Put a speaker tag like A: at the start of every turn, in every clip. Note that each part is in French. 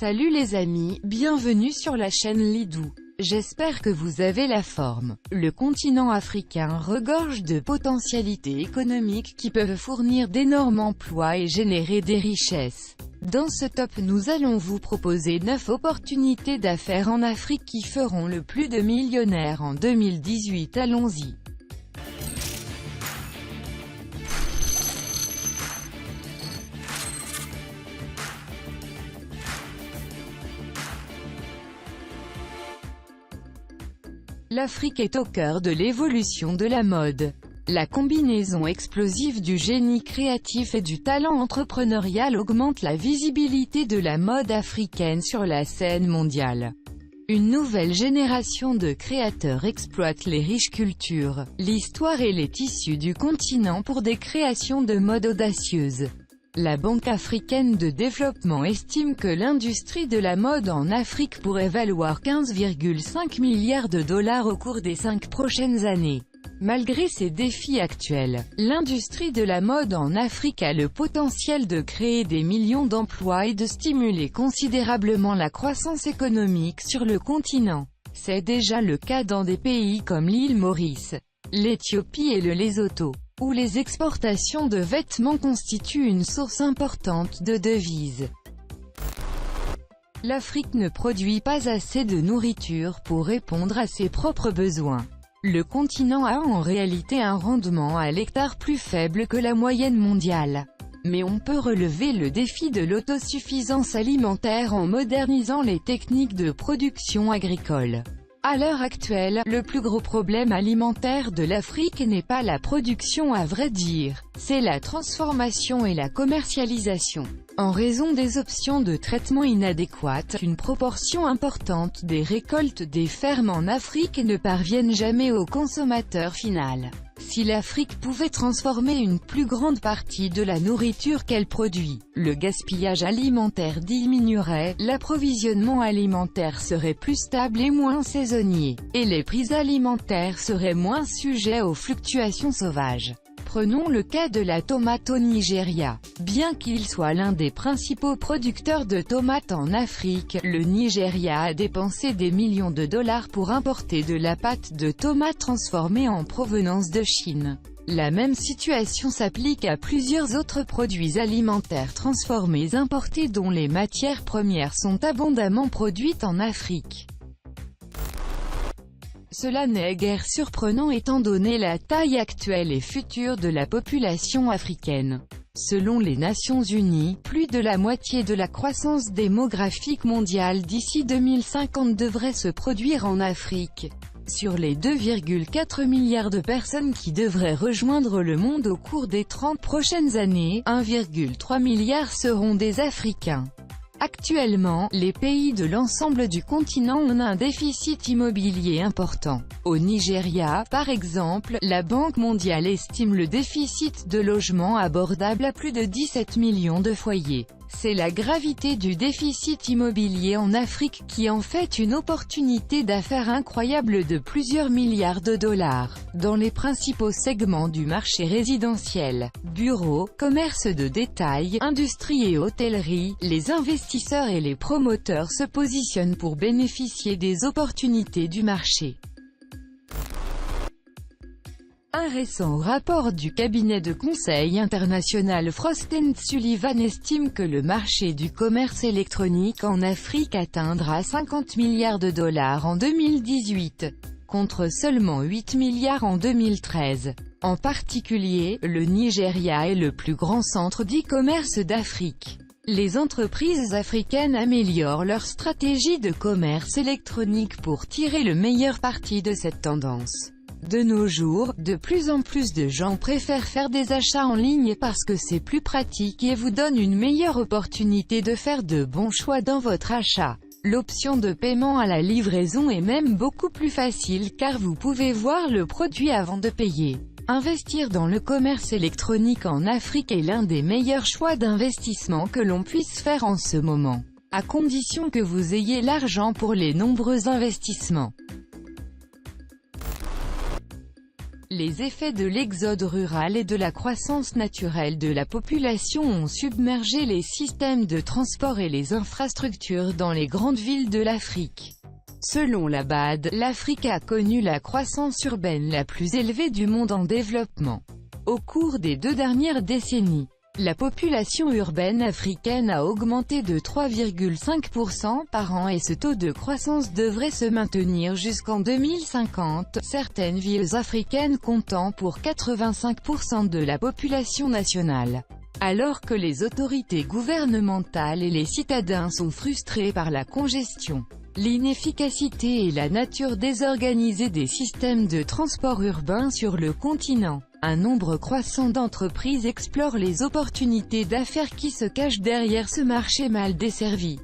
A: Salut les amis, bienvenue sur la chaîne Lidou. J'espère que vous avez la forme. Le continent africain regorge de potentialités économiques qui peuvent fournir d'énormes emplois et générer des richesses. Dans ce top, nous allons vous proposer 9 opportunités d'affaires en Afrique qui feront le plus de millionnaires en 2018. Allons-y. L'Afrique est au cœur de l'évolution de la mode. La combinaison explosive du génie créatif et du talent entrepreneurial augmente la visibilité de la mode africaine sur la scène mondiale. Une nouvelle génération de créateurs exploite les riches cultures, l'histoire et les tissus du continent pour des créations de mode audacieuses. La Banque africaine de développement estime que l'industrie de la mode en Afrique pourrait valoir 15,5 milliards de dollars au cours des 5 prochaines années. Malgré ces défis actuels, l'industrie de la mode en Afrique a le potentiel de créer des millions d'emplois et de stimuler considérablement la croissance économique sur le continent. C'est déjà le cas dans des pays comme l'île Maurice, l'Éthiopie et le Lesotho, où les exportations de vêtements constituent une source importante de devises. L'Afrique ne produit pas assez de nourriture pour répondre à ses propres besoins. Le continent a en réalité un rendement à l'hectare plus faible que la moyenne mondiale. Mais on peut relever le défi de l'autosuffisance alimentaire en modernisant les techniques de production agricole. À l'heure actuelle, le plus gros problème alimentaire de l'Afrique n'est pas la production à vrai dire, c'est la transformation et la commercialisation. En raison des options de traitement inadéquates, une proportion importante des récoltes des fermes en Afrique ne parviennent jamais au consommateur final. Si l'Afrique pouvait transformer une plus grande partie de la nourriture qu'elle produit, le gaspillage alimentaire diminuerait, l'approvisionnement alimentaire serait plus stable et moins saisonnier, et les prix alimentaires seraient moins sujets aux fluctuations sauvages. Prenons le cas de la tomate au Nigeria. Bien qu'il soit l'un des principaux producteurs de tomates en Afrique, le Nigeria a dépensé des millions de dollars pour importer de la pâte de tomate transformée en provenance de Chine. La même situation s'applique à plusieurs autres produits alimentaires transformés importés dont les matières premières sont abondamment produites en Afrique. Cela n'est guère surprenant étant donné la taille actuelle et future de la population africaine. Selon les Nations Unies, plus de la moitié de la croissance démographique mondiale d'ici 2050 devrait se produire en Afrique. Sur les 2,4 milliards de personnes qui devraient rejoindre le monde au cours des 30 prochaines années, 1,3 milliard seront des Africains. Actuellement, les pays de l'ensemble du continent ont un déficit immobilier important. Au Nigeria, par exemple, la Banque mondiale estime le déficit de logements abordables à plus de 17 millions de foyers. C'est la gravité du déficit immobilier en Afrique qui en fait une opportunité d'affaires incroyable de plusieurs milliards de dollars. Dans les principaux segments du marché résidentiel, bureaux, commerce de détail, industrie et hôtellerie, les investisseurs et les promoteurs se positionnent pour bénéficier des opportunités du marché. Un récent rapport du cabinet de conseil international Frost & Sullivan estime que le marché du commerce électronique en Afrique atteindra 50 milliards de dollars en 2018, contre seulement 8 milliards en 2013. En particulier, le Nigeria est le plus grand centre d'e-commerce d'Afrique. Les entreprises africaines améliorent leur stratégie de commerce électronique pour tirer le meilleur parti de cette tendance. De nos jours, de plus en plus de gens préfèrent faire des achats en ligne parce que c'est plus pratique et vous donne une meilleure opportunité de faire de bons choix dans votre achat. L'option de paiement à la livraison est même beaucoup plus facile car vous pouvez voir le produit avant de payer. Investir dans le commerce électronique en Afrique est l'un des meilleurs choix d'investissement que l'on puisse faire en ce moment, à condition que vous ayez l'argent pour les nombreux investissements. Les effets de l'exode rural et de la croissance naturelle de la population ont submergé les systèmes de transport et les infrastructures dans les grandes villes de l'Afrique. Selon la BAD, l'Afrique a connu la croissance urbaine la plus élevée du monde en développement. Au cours des 2 dernières décennies, la population urbaine africaine a augmenté de 3,5% par an et ce taux de croissance devrait se maintenir jusqu'en 2050, certaines villes africaines comptant pour 85% de la population nationale. Alors que les autorités gouvernementales et les citadins sont frustrés par la congestion, l'inefficacité et la nature désorganisée des systèmes de transport urbain sur le continent, un nombre croissant d'entreprises explorent les opportunités d'affaires qui se cachent derrière ce marché mal desservi.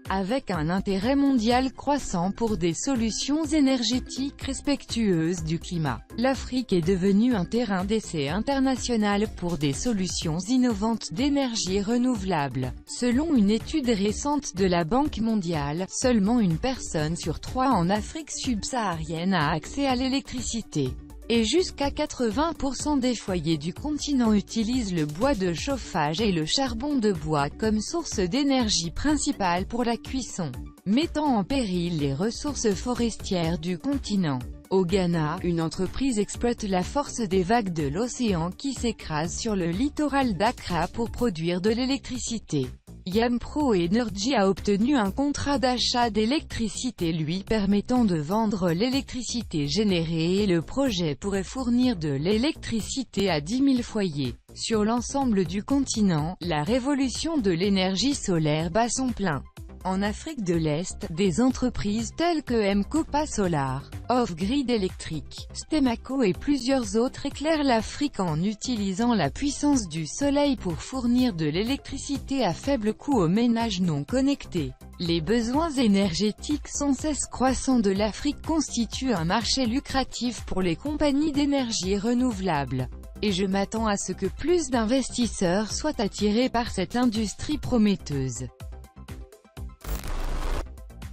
A: Avec un intérêt mondial croissant pour des solutions énergétiques respectueuses du climat, l'Afrique est devenue un terrain d'essai international pour des solutions innovantes d'énergie renouvelable. Selon une étude récente de la Banque mondiale, seulement 1 personne sur 3 en Afrique subsaharienne a accès à l'électricité. Et jusqu'à 80% des foyers du continent utilisent le bois de chauffage et le charbon de bois comme source d'énergie principale pour la cuisson, mettant en péril les ressources forestières du continent. Au Ghana, une entreprise exploite la force des vagues de l'océan qui s'écrasent sur le littoral d'Accra pour produire de l'électricité. Yampro Energy a obtenu un contrat d'achat d'électricité lui permettant de vendre l'électricité générée et le projet pourrait fournir de l'électricité à 10 000 foyers. Sur l'ensemble du continent, la révolution de l'énergie solaire bat son plein. En Afrique de l'Est, des entreprises telles que Mkopa Solar, Off-Grid Electric, Stemaco et plusieurs autres éclairent l'Afrique en utilisant la puissance du soleil pour fournir de l'électricité à faible coût aux ménages non connectés. Les besoins énergétiques sans cesse croissants de l'Afrique constituent un marché lucratif pour les compagnies d'énergie renouvelable. Et je m'attends à ce que plus d'investisseurs soient attirés par cette industrie prometteuse.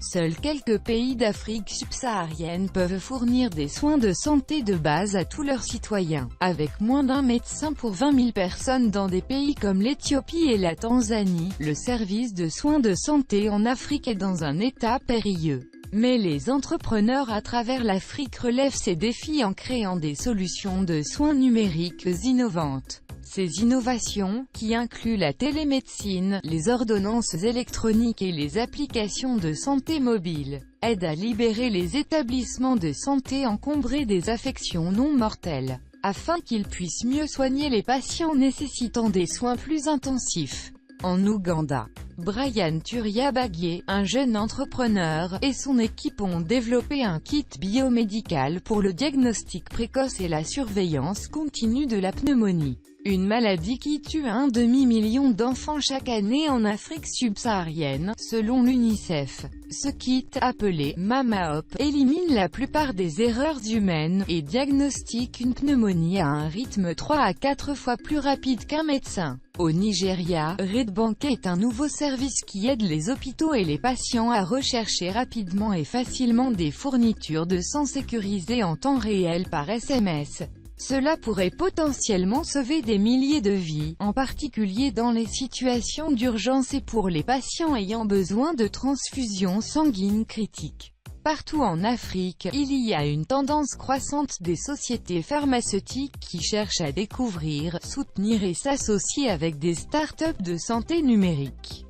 A: Seuls quelques pays d'Afrique subsaharienne peuvent fournir des soins de santé de base à tous leurs citoyens, avec moins d'1 médecin pour 20 000 personnes dans des pays comme l'Éthiopie et la Tanzanie. Le service de soins de santé en Afrique est dans un état périlleux. Mais les entrepreneurs à travers l'Afrique relèvent ces défis en créant des solutions de soins numériques innovantes. Ces innovations, qui incluent la télémédecine, les ordonnances électroniques et les applications de santé mobile, aident à libérer les établissements de santé encombrés des affections non mortelles, afin qu'ils puissent mieux soigner les patients nécessitant des soins plus intensifs. En Ouganda, Brian Turiabagye, un jeune entrepreneur, et son équipe ont développé un kit biomédical pour le diagnostic précoce et la surveillance continue de la pneumonie. Une maladie qui tue 1,5 million d'enfants chaque année en Afrique subsaharienne, selon l'UNICEF. Ce kit, appelé MamaHop, élimine la plupart des erreurs humaines, et diagnostique une pneumonie à un rythme 3 à 4 fois plus rapide qu'un médecin. Au Nigeria, RedBank est un nouveau service qui aide les hôpitaux et les patients à rechercher rapidement et facilement des fournitures de sang sécurisées en temps réel par SMS. Cela pourrait potentiellement sauver des milliers de vies, en particulier dans les situations d'urgence et pour les patients ayant besoin de transfusions sanguines critiques. Partout en Afrique, il y a une tendance croissante des sociétés pharmaceutiques qui cherchent à découvrir, soutenir et s'associer avec des startups de santé numérique.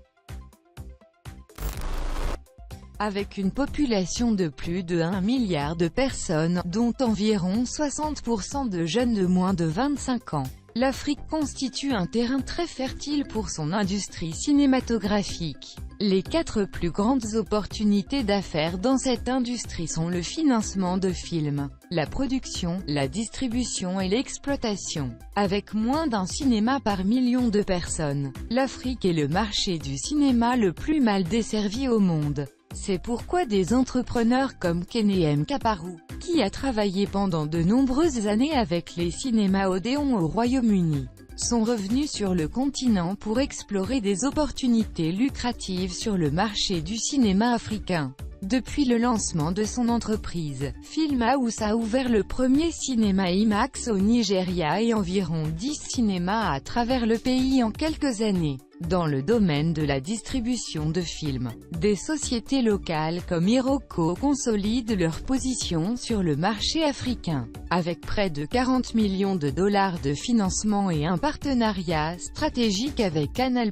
A: Avec une population de plus de 1 milliard de personnes, dont environ 60% de jeunes de moins de 25 ans, l'Afrique constitue un terrain très fertile pour son industrie cinématographique. Les 4 plus grandes opportunités d'affaires dans cette industrie sont le financement de films, la production, la distribution et l'exploitation. Avec moins d'un cinéma par million de personnes, l'Afrique est le marché du cinéma le plus mal desservi au monde. C'est pourquoi des entrepreneurs comme Kenem Kaparu, qui a travaillé pendant de nombreuses années avec les cinémas Odéon au Royaume-Uni, sont revenus sur le continent pour explorer des opportunités lucratives sur le marché du cinéma africain. Depuis le lancement de son entreprise, Filmhouse a ouvert le premier cinéma IMAX au Nigeria et environ 10 cinémas à travers le pays en quelques années. Dans le domaine de la distribution de films, des sociétés locales comme Iroko consolident leur position sur le marché africain. Avec près de 40 millions de dollars de financement et un partenariat stratégique avec Canal+,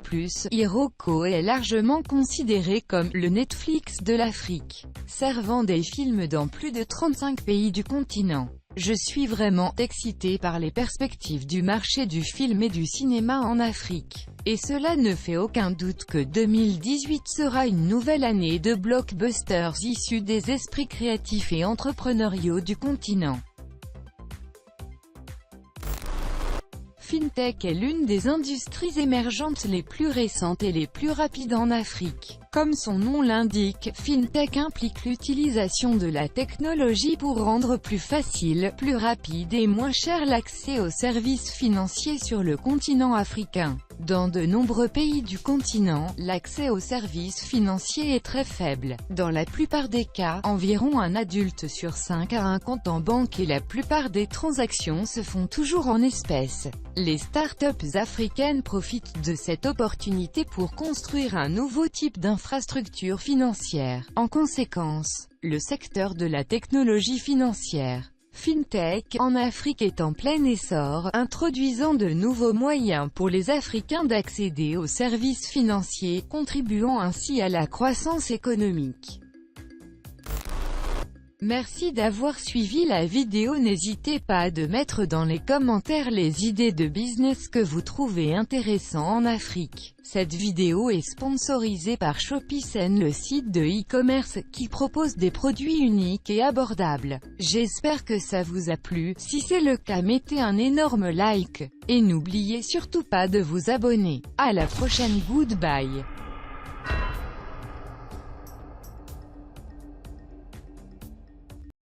A: Iroko est largement considéré comme le Netflix de l'Afrique, servant des films dans plus de 35 pays du continent. Je suis vraiment excité par les perspectives du marché du film et du cinéma en Afrique. Et cela ne fait aucun doute que 2018 sera une nouvelle année de blockbusters issus des esprits créatifs et entrepreneuriaux du continent. FinTech est l'une des industries émergentes les plus récentes et les plus rapides en Afrique. Comme son nom l'indique, FinTech implique l'utilisation de la technologie pour rendre plus facile, plus rapide et moins cher l'accès aux services financiers sur le continent africain. Dans de nombreux pays du continent, l'accès aux services financiers est très faible. Dans la plupart des cas, environ un adulte sur 5 a un compte en banque et la plupart des transactions se font toujours en espèces. Les startups africaines profitent de cette opportunité pour construire un nouveau type d'infrastructure financière. En conséquence, le secteur de la technologie financière FinTech en Afrique est en plein essor, introduisant de nouveaux moyens pour les Africains d'accéder aux services financiers, contribuant ainsi à la croissance économique. Merci d'avoir suivi la vidéo. N'hésitez pas à mettre dans les commentaires les idées de business que vous trouvez intéressantes en Afrique. Cette vidéo est sponsorisée par ShopiSend, le site de e-commerce qui propose des produits uniques et abordables. J'espère que ça vous a plu. Si c'est le cas, mettez un énorme like. Et n'oubliez surtout pas de vous abonner. À la prochaine, goodbye.